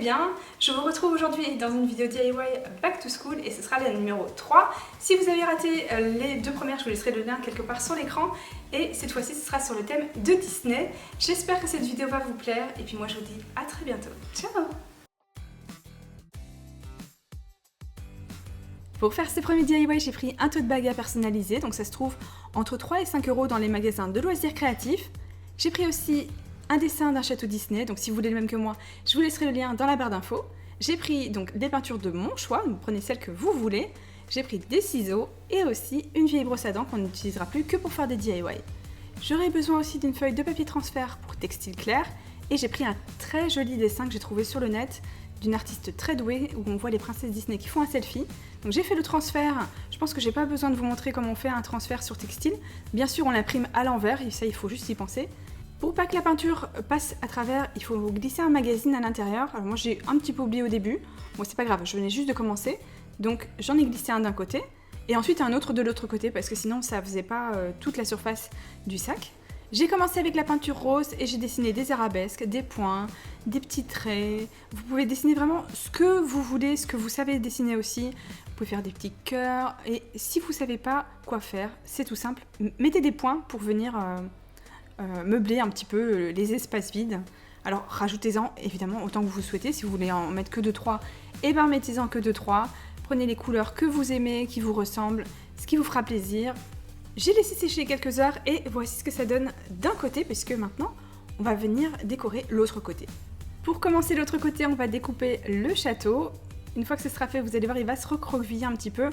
bien. Je vous retrouve aujourd'hui dans une vidéo DIY Back to School et ce sera la numéro 3. Si vous avez raté les deux premières, je vous laisserai le lien quelque part sur l'écran. Et cette fois-ci, ce sera sur le thème de Disney. J'espère que cette vidéo va vous plaire et puis moi je vous dis à très bientôt. Ciao! Pour faire ces premiers DIY, j'ai pris un tote bag à personnaliser, donc ça se trouve entre 3 et 5 € dans les magasins de loisirs créatifs. J'ai pris aussi un dessin d'un château Disney, donc si vous voulez le même que moi, je vous laisserai le lien dans la barre d'infos. J'ai pris donc des peintures de mon choix, vous prenez celle que vous voulez. J'ai pris des ciseaux et aussi une vieille brosse à dents qu'on n'utilisera plus que pour faire des DIY. J'aurai besoin aussi d'une feuille de papier transfert pour textile clair et j'ai pris un très joli dessin que j'ai trouvé sur le net d'une artiste très douée où on voit les princesses Disney qui font un selfie. Donc j'ai fait le transfert, je pense que j'ai pas besoin de vous montrer comment on fait un transfert sur textile. Bien sûr on l'imprime à l'envers et ça il faut juste y penser. Pour pas que la peinture passe à travers, il faut glisser un magazine à l'intérieur. Alors moi j'ai un petit peu oublié au début, bon c'est pas grave, je venais juste de commencer. Donc j'en ai glissé un d'un côté et ensuite un autre de l'autre côté parce que sinon ça faisait pas toute la surface du sac. J'ai commencé avec la peinture rose et j'ai dessiné des arabesques, des points, des petits traits. Vous pouvez dessiner vraiment ce que vous voulez, ce que vous savez dessiner aussi. Vous pouvez faire des petits cœurs et si vous savez pas quoi faire, c'est tout simple. Mettez des points pour venir meubler un petit peu les espaces vides. Alors rajoutez-en évidemment autant que vous souhaitez. Si vous voulez en mettre que 2-3, et ben mettez-en que 2-3. Prenez les couleurs que vous aimez, qui vous ressemblent, ce qui vous fera plaisir. J'ai laissé sécher quelques heures et voici ce que ça donne d'un côté puisque maintenant on va venir décorer l'autre côté. Pour commencer l'autre côté, on va découper le château. Une fois que ce sera fait, vous allez voir, il va se recroqueviller un petit peu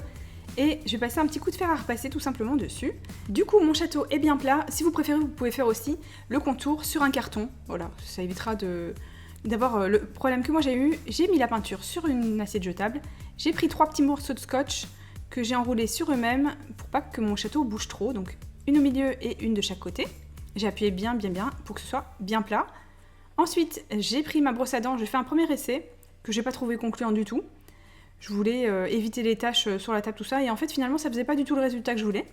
et je vais passer un petit coup de fer à repasser tout simplement dessus. Du coup, mon château est bien plat. Si vous préférez, vous pouvez faire aussi le contour sur un carton. Voilà, ça évitera d'avoir le problème que moi j'ai eu. J'ai mis la peinture sur une assiette jetable. J'ai pris 3 petits morceaux de scotch que j'ai enroulé sur eux-mêmes pour pas que mon château bouge trop, donc une au milieu et une de chaque côté. J'ai appuyé bien pour que ce soit bien plat. Ensuite, j'ai pris ma brosse à dents, j'ai fait un premier essai que j'ai pas trouvé concluant du tout. Je voulais éviter les taches sur la table, tout ça, et en fait finalement ça faisait pas du tout le résultat que je voulais.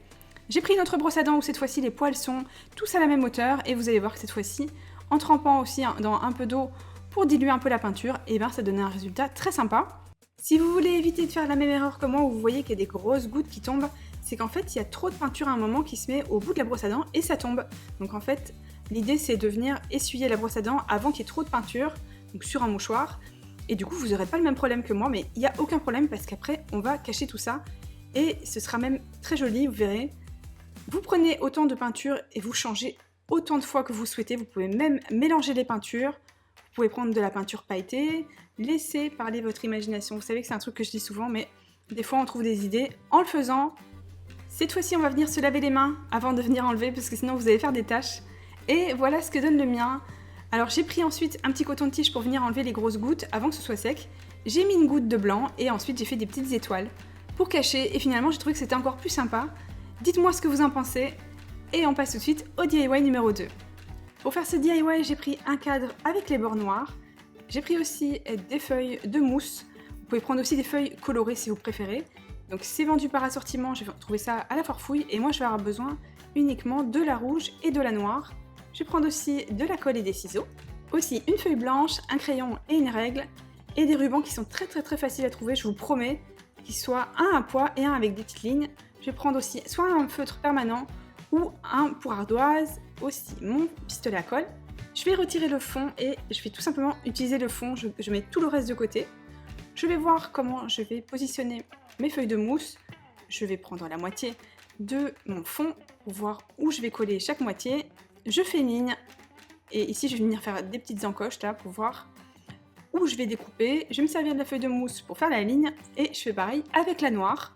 J'ai pris une autre brosse à dents où cette fois-ci les poils sont tous à la même hauteur, et vous allez voir que cette fois-ci, en trempant aussi dans un peu d'eau pour diluer un peu la peinture, et ben ça donnait un résultat très sympa. Si vous voulez éviter de faire la même erreur que moi où vous voyez qu'il y a des grosses gouttes qui tombent, c'est qu'en fait il y a trop de peinture à un moment qui se met au bout de la brosse à dents et ça tombe. Donc en fait l'idée c'est de venir essuyer la brosse à dents avant qu'il y ait trop de peinture, donc sur un mouchoir. Et du coup vous n'aurez pas le même problème que moi, mais il n'y a aucun problème parce qu'après on va cacher tout ça et ce sera même très joli, vous verrez. Vous prenez autant de peinture et vous changez autant de fois que vous souhaitez, vous pouvez même mélanger les peintures. Vous pouvez prendre de la peinture pailletée, laisser parler votre imagination. Vous savez que c'est un truc que je dis souvent, mais des fois on trouve des idées en le faisant. Cette fois-ci, on va venir se laver les mains avant de venir enlever, parce que sinon vous allez faire des taches. Et voilà ce que donne le mien. Alors j'ai pris ensuite un petit coton-tige pour venir enlever les grosses gouttes avant que ce soit sec. J'ai mis une goutte de blanc et ensuite j'ai fait des petites étoiles pour cacher. Et finalement, j'ai trouvé que c'était encore plus sympa. Dites-moi ce que vous en pensez. Et on passe tout de suite au DIY numéro 2. Pour faire ce DIY, j'ai pris un cadre avec les bords noirs. J'ai pris aussi des feuilles de mousse. Vous pouvez prendre aussi des feuilles colorées si vous préférez. Donc c'est vendu par assortiment, j'ai trouvé ça à la Forfouille et moi je vais avoir besoin uniquement de la rouge et de la noire. Je vais prendre aussi de la colle et des ciseaux. Aussi une feuille blanche, un crayon et une règle. Et des rubans qui sont très faciles à trouver, je vous promets. Qu'ils soient un à poids et un avec des petites lignes. Je vais prendre aussi soit un feutre permanent ou un pour ardoise, aussi mon pistolet à colle. Je vais retirer le fond et je vais tout simplement utiliser le fond, je mets tout le reste de côté. Je vais voir comment je vais positionner mes feuilles de mousse. Je vais prendre la moitié de mon fond pour voir où je vais coller chaque moitié. Je fais une ligne et ici je vais venir faire des petites encoches là pour voir où je vais découper. Je vais me servir de la feuille de mousse pour faire la ligne et je fais pareil avec la noire.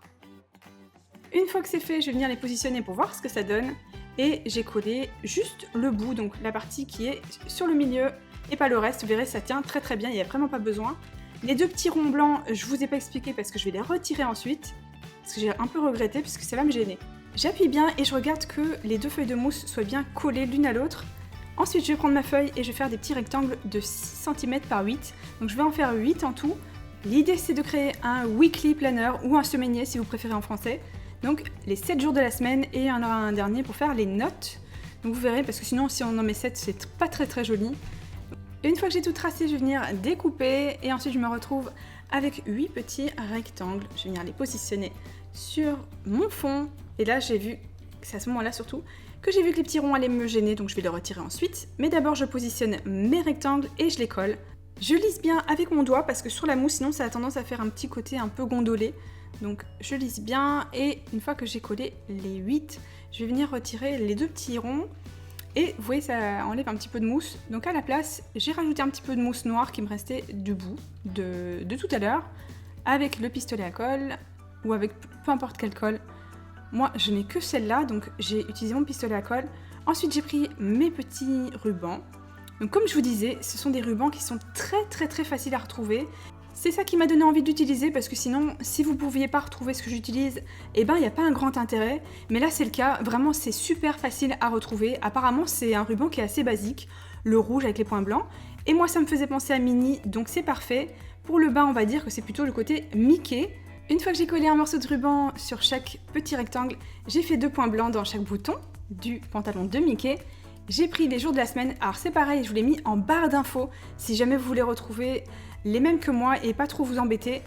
Une fois que c'est fait, je vais venir les positionner pour voir ce que ça donne. Et j'ai collé juste le bout, donc la partie qui est sur le milieu et pas le reste. Vous verrez, ça tient très bien, il n'y a vraiment pas besoin. Les deux petits ronds blancs, je vous ai pas expliqué parce que je vais les retirer ensuite. Parce que j'ai un peu regretté puisque ça va me gêner. J'appuie bien et je regarde que les deux feuilles de mousse soient bien collées l'une à l'autre. Ensuite, je vais prendre ma feuille et je vais faire des petits rectangles de 6 cm par 8. Donc je vais en faire 8 en tout. L'idée c'est de créer un weekly planner ou un semainier si vous préférez en français. Donc les 7 jours de la semaine et il y en aura un dernier pour faire les notes. Donc vous verrez parce que sinon si on en met 7 c'est pas très joli. Une fois que j'ai tout tracé, je vais venir découper et ensuite je me retrouve avec 8 petits rectangles. Je vais venir les positionner sur mon fond. Et là, j'ai vu, c'est à ce moment-là surtout, que j'ai vu que les petits ronds allaient me gêner, donc je vais les retirer ensuite. Mais d'abord, je positionne mes rectangles et je les colle. Je lisse bien avec mon doigt parce que sur la mousse, sinon ça a tendance à faire un petit côté un peu gondolé. Donc je lisse bien et une fois que j'ai collé les 8, je vais venir retirer les 2 petits ronds. Et vous voyez, ça enlève un petit peu de mousse. Donc à la place, j'ai rajouté un petit peu de mousse noire qui me restait du bout de tout à l'heure, avec le pistolet à colle ou avec peu importe quelle colle. Moi, je n'ai que celle-là, donc j'ai utilisé mon pistolet à colle. Ensuite, j'ai pris mes petits rubans. Donc comme je vous disais, ce sont des rubans qui sont très faciles à retrouver. C'est ça qui m'a donné envie d'utiliser parce que sinon, si vous ne pouviez pas retrouver ce que j'utilise, eh ben il n'y a pas un grand intérêt. Mais là c'est le cas, vraiment c'est super facile à retrouver. Apparemment c'est un ruban qui est assez basique, le rouge avec les points blancs. Et moi ça me faisait penser à Minnie, donc c'est parfait. Pour le bas on va dire que c'est plutôt le côté Mickey. Une fois que j'ai collé un morceau de ruban sur chaque petit rectangle, j'ai fait 2 points blancs dans chaque bouton du pantalon de Mickey. J'ai pris les jours de la semaine, alors c'est pareil, je vous l'ai mis en barre d'infos si jamais vous voulez retrouver les mêmes que moi et pas trop vous embêter.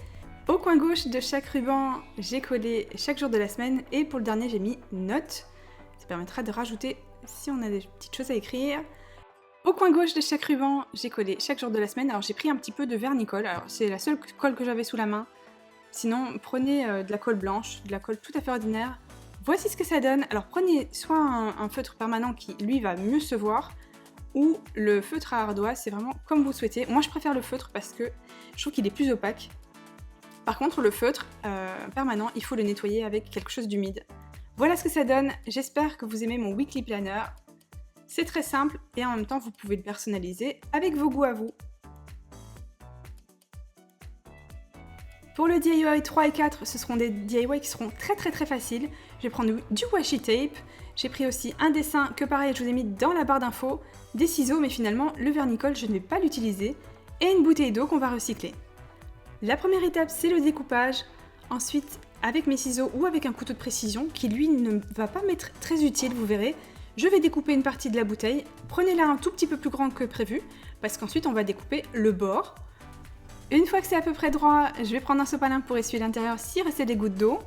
Au coin gauche de chaque ruban, j'ai collé chaque jour de la semaine et pour le dernier, j'ai mis notes. Ça permettra de rajouter si on a des petites choses à écrire. Au coin gauche de chaque ruban, j'ai collé chaque jour de la semaine. Alors j'ai pris un petit peu de vernis-colle. Alors c'est la seule colle que j'avais sous la main. Sinon, prenez de la colle blanche, de la colle tout à fait ordinaire. Voici ce que ça donne. Alors prenez soit un feutre permanent qui, lui, va mieux se voir, ou le feutre à ardoise, c'est vraiment comme vous souhaitez. Moi je préfère le feutre parce que je trouve qu'il est plus opaque. Par contre le feutre permanent, il faut le nettoyer avec quelque chose d'humide. Voilà ce que ça donne, j'espère que vous aimez mon weekly planner. C'est très simple et en même temps vous pouvez le personnaliser avec vos goûts à vous. Pour le DIY 3 et 4, ce seront des DIY qui seront très faciles. Je vais prendre du washi tape. J'ai pris aussi un dessin que pareil je vous ai mis dans la barre d'infos, des ciseaux mais finalement le vernis-colle je ne vais pas l'utiliser et une bouteille d'eau qu'on va recycler. La première étape c'est le découpage, ensuite avec mes ciseaux ou avec un couteau de précision qui lui ne va pas m'être très utile, vous verrez, je vais découper une partie de la bouteille, prenez-la un tout petit peu plus grande que prévu parce qu'ensuite on va découper le bord. Une fois que c'est à peu près droit, je vais prendre un sopalin pour essuyer l'intérieur s'il restait des gouttes d'eau.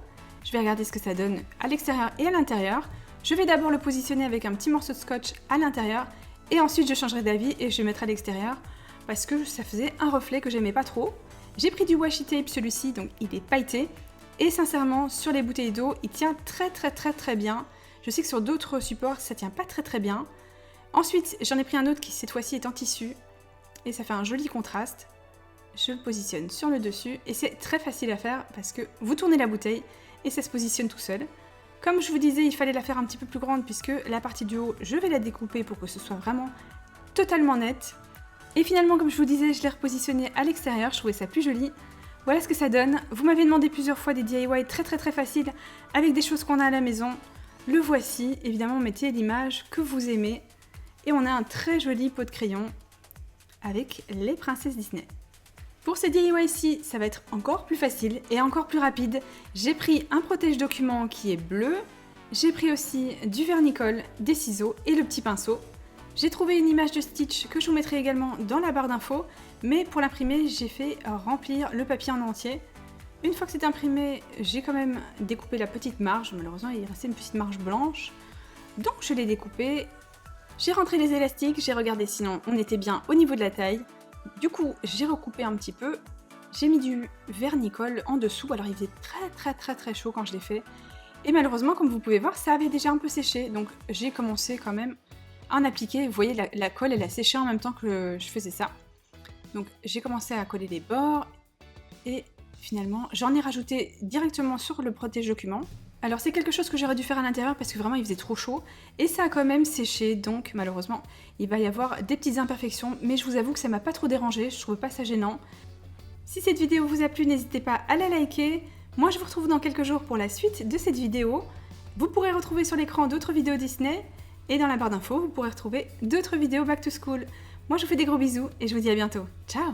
Je vais regarder ce que ça donne à l'extérieur et à l'intérieur. Je vais d'abord le positionner avec un petit morceau de scotch à l'intérieur et ensuite je changerai d'avis et je le mettrai à l'extérieur parce que ça faisait un reflet que j'aimais pas trop. J'ai pris du washi tape celui-ci, donc il est pailleté et sincèrement sur les bouteilles d'eau il tient très bien. Je sais que sur d'autres supports ça tient pas très bien. Ensuite j'en ai pris un autre qui cette fois-ci est en tissu et ça fait un joli contraste. Je le positionne sur le dessus et c'est très facile à faire parce que vous tournez la bouteille et ça se positionne tout seul. Comme je vous disais, il fallait la faire un petit peu plus grande puisque la partie du haut, je vais la découper pour que ce soit vraiment totalement net. Et finalement, comme je vous disais, je l'ai repositionné à l'extérieur, je trouvais ça plus joli. Voilà ce que ça donne. Vous m'avez demandé plusieurs fois des DIY très faciles avec des choses qu'on a à la maison. Le voici, évidemment, mettez l'image que vous aimez. Et on a un très joli pot de crayon avec les princesses Disney. Pour ces DIY-ci, ça va être encore plus facile et encore plus rapide. J'ai pris un protège-document qui est bleu. J'ai pris aussi du vernis-colle, des ciseaux et le petit pinceau. J'ai trouvé une image de Stitch que je vous mettrai également dans la barre d'infos. Mais pour l'imprimer, j'ai fait remplir le papier en entier. Une fois que c'est imprimé, j'ai quand même découpé la petite marge. Malheureusement, il restait une petite marge blanche. Donc je l'ai découpée. J'ai rentré les élastiques, j'ai regardé sinon on était bien au niveau de la taille. Du coup, j'ai recoupé un petit peu, j'ai mis du vernis-colle en dessous, alors il faisait très chaud quand je l'ai fait. Et malheureusement, comme vous pouvez voir, ça avait déjà un peu séché, donc j'ai commencé quand même à en appliquer. Vous voyez, la colle, elle a séché en même temps que je faisais ça. Donc j'ai commencé à coller les bords, et finalement, j'en ai rajouté directement sur le protège-document. Alors c'est quelque chose que j'aurais dû faire à l'intérieur parce que vraiment il faisait trop chaud et ça a quand même séché, donc malheureusement il va y avoir des petites imperfections, mais je vous avoue que ça m'a pas trop dérangé, je trouve pas ça gênant. Si cette vidéo vous a plu, n'hésitez pas à la liker. Moi je vous retrouve dans quelques jours pour la suite de cette vidéo. Vous pourrez retrouver sur l'écran d'autres vidéos Disney et dans la barre d'infos vous pourrez retrouver d'autres vidéos Back to School. Moi je vous fais des gros bisous et je vous dis à bientôt. Ciao!